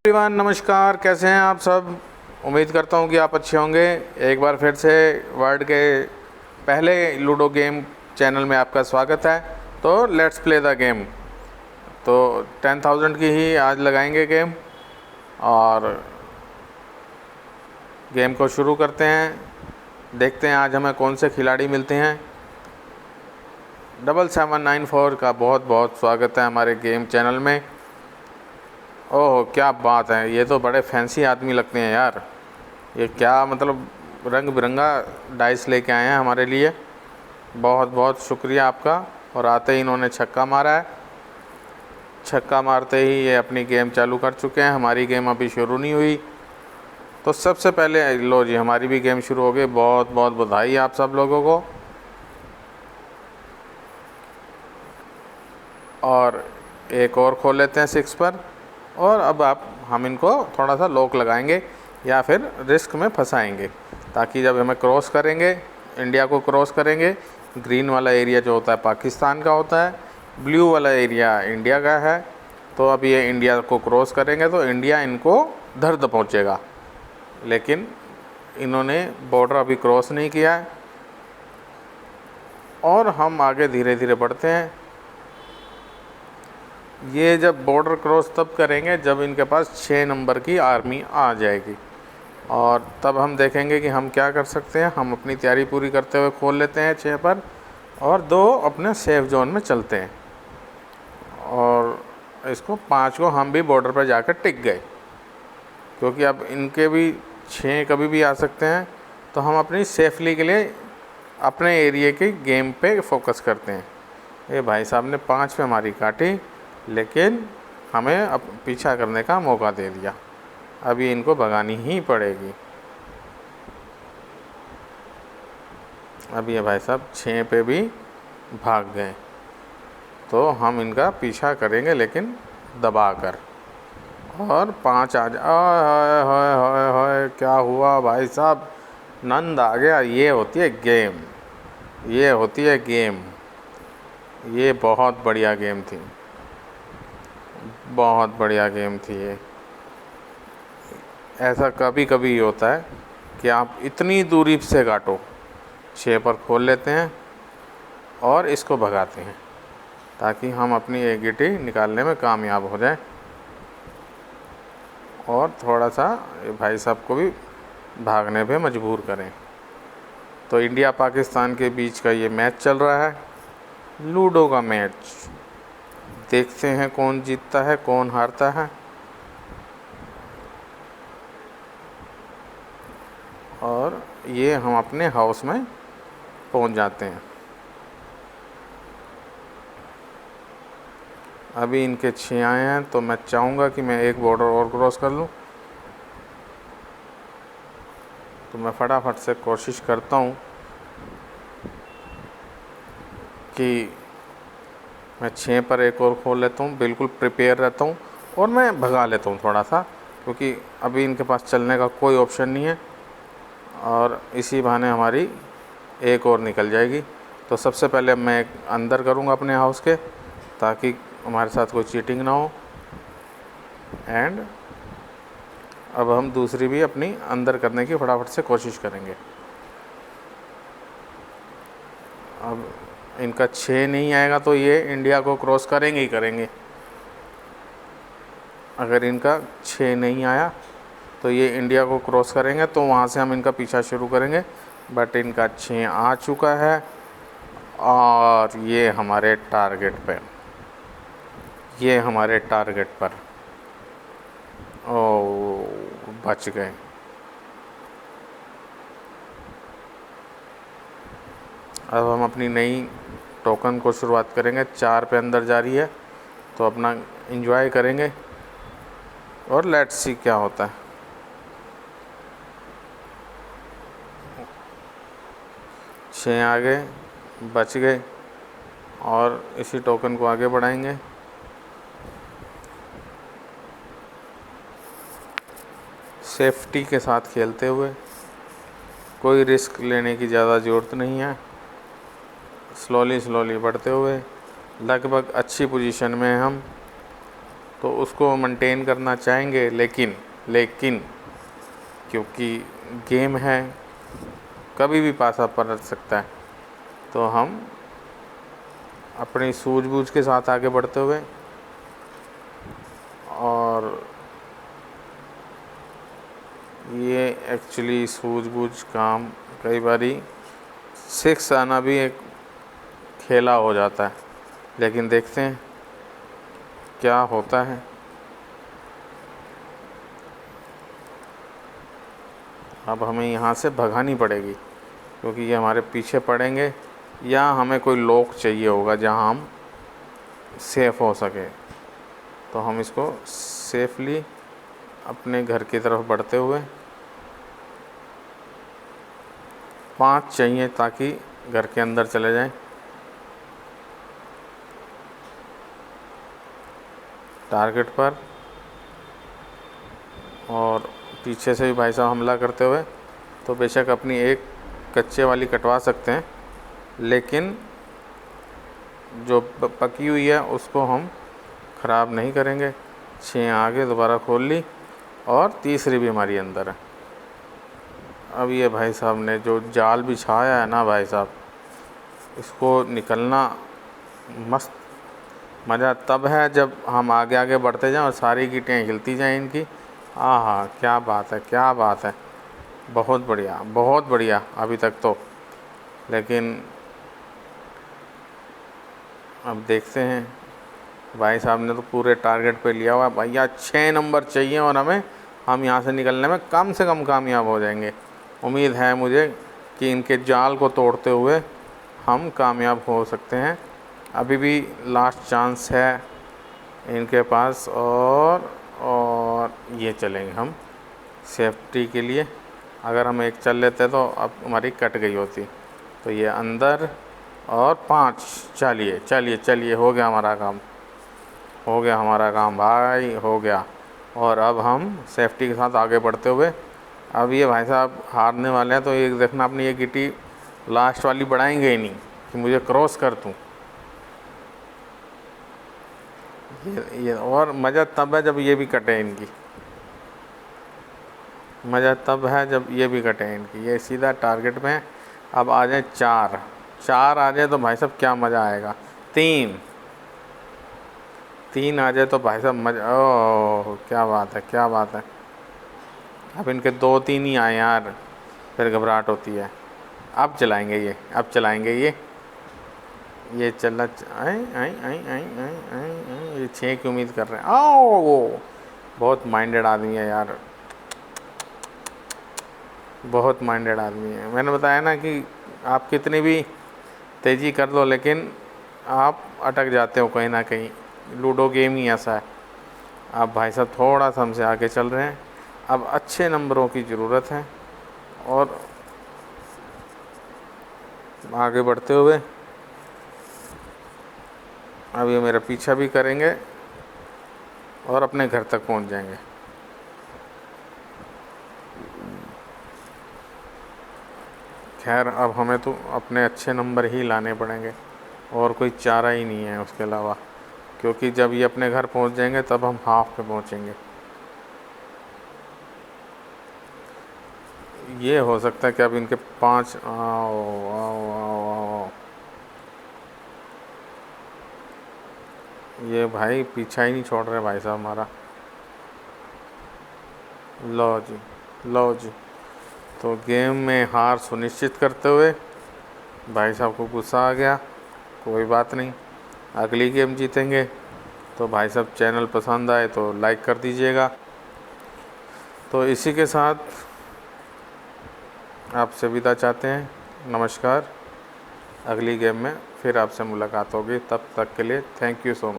Everyone, नमस्कार। कैसे हैं आप सब? उम्मीद करता हूं कि आप अच्छे होंगे। एक बार फिर से वर्ल्ड के पहले लूडो गेम चैनल में आपका स्वागत है। तो लेट्स प्ले द गेम। तो 10,000 की ही आज लगाएंगे गेम, और गेम को शुरू करते हैं। देखते हैं आज हमें कौन से खिलाड़ी मिलते हैं। 7794 का बहुत बहुत स्वागत है हमारे गेम चैनल में। ओह, क्या बात है! ये तो बड़े फैंसी आदमी लगते हैं यार। ये क्या मतलब रंग बिरंगा डाइस लेके आए हैं हमारे लिए। बहुत बहुत शुक्रिया आपका। और आते ही इन्होंने छक्का मारा है। छक्का मारते ही ये अपनी गेम चालू कर चुके हैं। हमारी गेम अभी शुरू नहीं हुई। तो सबसे पहले लो जी, हमारी भी गेम शुरू हो गई। बहुत बहुत बधाई आप सब लोगों को। और एक और खोल लेते हैं 6 पर। और अब हम इनको थोड़ा सा लॉक लगाएंगे या फिर रिस्क में फंसाएंगे, ताकि जब हमें क्रॉस करेंगे, इंडिया को क्रॉस करेंगे, ग्रीन वाला एरिया जो होता है पाकिस्तान का होता है, ब्लू वाला एरिया इंडिया का है। तो अब ये इंडिया को क्रॉस करेंगे तो इंडिया इनको दर्द पहुंचेगा। लेकिन इन्होंने बॉर्डर अभी क्रॉस नहीं किया है, और हम आगे धीरे धीरे बढ़ते हैं। ये जब बॉर्डर क्रॉस तब करेंगे जब इनके पास 6 नंबर की आर्मी आ जाएगी, और तब हम देखेंगे कि हम क्या कर सकते हैं। हम अपनी तैयारी पूरी करते हुए खोल लेते हैं 6 पर, और 2 अपने सेफ जोन में चलते हैं। और इसको 5 को हम भी बॉर्डर पर जाकर टिक गए, क्योंकि अब इनके भी 6 कभी भी आ सकते हैं। तो हम अपनी सेफली के लिए अपने एरिया की गेम पे फोकस करते हैं। ये भाई साहब ने 5 पे हमारी काटी, लेकिन हमें अब पीछा करने का मौका दे दिया। अभी इनको भगानी ही पड़ेगी। अब ये भाई साहब 6 पे भी भाग गए, तो हम इनका पीछा करेंगे, लेकिन दबा कर। और 5 आ जा। हाय हाय हाय हाय, क्या हुआ भाई साहब? नंद आ गया। ये होती है गेम, ये होती है गेम। ये बहुत बढ़िया गेम थी, बहुत बढ़िया गेम थी ये। ऐसा कभी कभी होता है कि आप इतनी दूरी से काटो। 6 पर खोल लेते हैं और इसको भगाते हैं, ताकि हम अपनी एक गिट्टी निकालने में कामयाब हो जाए। और थोड़ा सा भाई साहब को भी भागने पे मजबूर करें। तो इंडिया पाकिस्तान के बीच का ये मैच चल रहा है, लूडो का मैच। देखते हैं कौन जीतता है कौन हारता है। और ये हम अपने हाउस में पहुंच जाते हैं। अभी इनके 6 आए हैं, तो मैं चाहूँगा कि मैं एक बॉर्डर और क्रॉस कर लूँ। तो मैं फटाफट से कोशिश करता हूँ कि मैं 6 पर एक और खोल लेता हूँ। बिल्कुल प्रिपेयर रहता हूँ, और मैं भगा लेता हूँ थोड़ा सा, क्योंकि अभी इनके पास चलने का कोई ऑप्शन नहीं है। और इसी बहाने हमारी एक और निकल जाएगी। तो सबसे पहले मैं अंदर करूँगा अपने हाउस के, ताकि हमारे साथ कोई चीटिंग ना हो। एंड अब हम दूसरी भी अपनी अंदर करने की फटाफट से कोशिश करेंगे। अब इनका 6 नहीं आएगा तो ये इंडिया को क्रॉस करेंगे ही करेंगे। अगर इनका 6 नहीं आया तो ये इंडिया को क्रॉस करेंगे, तो वहाँ से हम इनका पीछा शुरू करेंगे। बट इनका 6 आ चुका है, और ये हमारे टारगेट पे, ये हमारे टारगेट पर। ओ, बच गए। अब हम अपनी नई टोकन को शुरुआत करेंगे। 4 पे अंदर जा रही है, तो अपना एंजॉय करेंगे, और लेट्स सी क्या होता है। 6 आ गए, बच गए, और इसी टोकन को आगे बढ़ाएंगे। सेफ्टी के साथ खेलते हुए, कोई रिस्क लेने की ज़्यादा ज़रूरत नहीं है। स्लोली स्लोली बढ़ते हुए लगभग अच्छी पोजीशन में हम। तो उसको मेंटेन करना चाहेंगे, लेकिन क्योंकि गेम है, कभी भी पासा पलट सकता है, तो हम अपनी सूझबूझ के साथ आगे बढ़ते हुए और ये एक्चुअली सूझबूझ काम कई बारी 6 आना भी एक खेला हो जाता है, लेकिन देखते हैं क्या होता है। अब हमें यहाँ से भगानी पड़ेगी, क्योंकि ये हमारे पीछे पड़ेंगे, या हमें कोई लॉक चाहिए होगा जहाँ हम सेफ़ हो सके। तो हम इसको सेफली अपने घर की तरफ बढ़ते हुए 5 चाहिए ताकि घर के अंदर चले जाएं। टारगेट पर, और पीछे से भी भाई साहब हमला करते हुए, तो बेशक अपनी एक कच्चे वाली कटवा सकते हैं, लेकिन जो पकी हुई है उसको हम ख़राब नहीं करेंगे। 6 आगे दोबारा खोल ली, और तीसरी भी हमारी अंदर है। अब ये भाई साहब ने जो जाल बिछाया है ना भाई साहब, इसको निकलना मस्त मज़ा तब है जब हम आगे आगे बढ़ते जाएं और सारी गीटियाँ हिलती जाएं इनकी। आहा, क्या बात है, क्या बात है, बहुत बढ़िया, बहुत बढ़िया अभी तक तो। लेकिन अब देखते हैं, भाई साहब ने तो पूरे टारगेट पे लिया हुआ है। भैया 6 नंबर चाहिए, और हम यहाँ से निकलने में कम से कम कामयाब हो जाएंगे। उम्मीद है मुझे कि इनके जाल को तोड़ते हुए हम कामयाब हो सकते हैं। अभी भी लास्ट चांस है इनके पास, और ये चलेंगे हम सेफ्टी के लिए। अगर हम एक चल लेते तो अब हमारी कट गई होती। तो ये अंदर, और 5, चलिए चलिए चलिए, हो गया हमारा काम, हो गया हमारा काम भाई, हो गया। और अब हम सेफ्टी के साथ आगे बढ़ते हुए, अब ये भाई साहब हारने वाले हैं, तो ये देखना अपनी ये गिट्टी लास्ट वाली बढ़ाएंगे ही नहीं कि मुझे क्रॉस कर दूँ। ये और मज़ा तब है जब ये भी कटे इनकी, मज़ा तब है जब ये भी कटे इनकी। ये सीधा टारगेट में। अब आ जाए 4 आ जाए तो भाई साहब क्या मज़ा आएगा। 3 आ जाए तो भाई साहब मज़ा, ओह क्या बात है, क्या बात है। अब इनके 2-3 ही आए यार, फिर घबराहट होती है। अब चलाएंगे ये, अब चलाएंगे ये चलना। आई आई आई आई आई आई आई, ये 6 की उम्मीद कर रहे हैं। आओ, वो बहुत माइंडेड आदमी है यार, बहुत माइंडेड आदमी है। मैंने बताया ना कि आप कितनी भी तेज़ी कर लो, लेकिन आप अटक जाते हो कहीं ना कहीं। लूडो गेम ही ऐसा है। अब भाई साहब थोड़ा सा हमसे आगे चल रहे हैं। अब अच्छे नंबरों की ज़रूरत है, और आगे बढ़ते हुए अब ये मेरा पीछा भी करेंगे और अपने घर तक पहुंच जाएंगे। खैर, अब हमें तो अपने अच्छे नंबर ही लाने पड़ेंगे, और कोई चारा ही नहीं है उसके अलावा, क्योंकि जब ये अपने घर पहुंच जाएंगे तब हम हाफ पे पहुंचेंगे। ये हो सकता है कि अब इनके 5, आओ आओ आओ आओ, ये भाई पीछा ही नहीं छोड़ रहे भाई साहब हमारा। लो जी, लो जी। तो गेम में हार सुनिश्चित करते हुए भाई साहब को गुस्सा आ गया। कोई बात नहीं, अगली गेम जीतेंगे। तो भाई साहब चैनल पसंद आए तो लाइक कर दीजिएगा। तो इसी के साथ आपसे विदा चाहते हैं। नमस्कार। अगली गेम में फिर आपसे मुलाकात होगी, तब तक के लिए थैंक यू सो मच।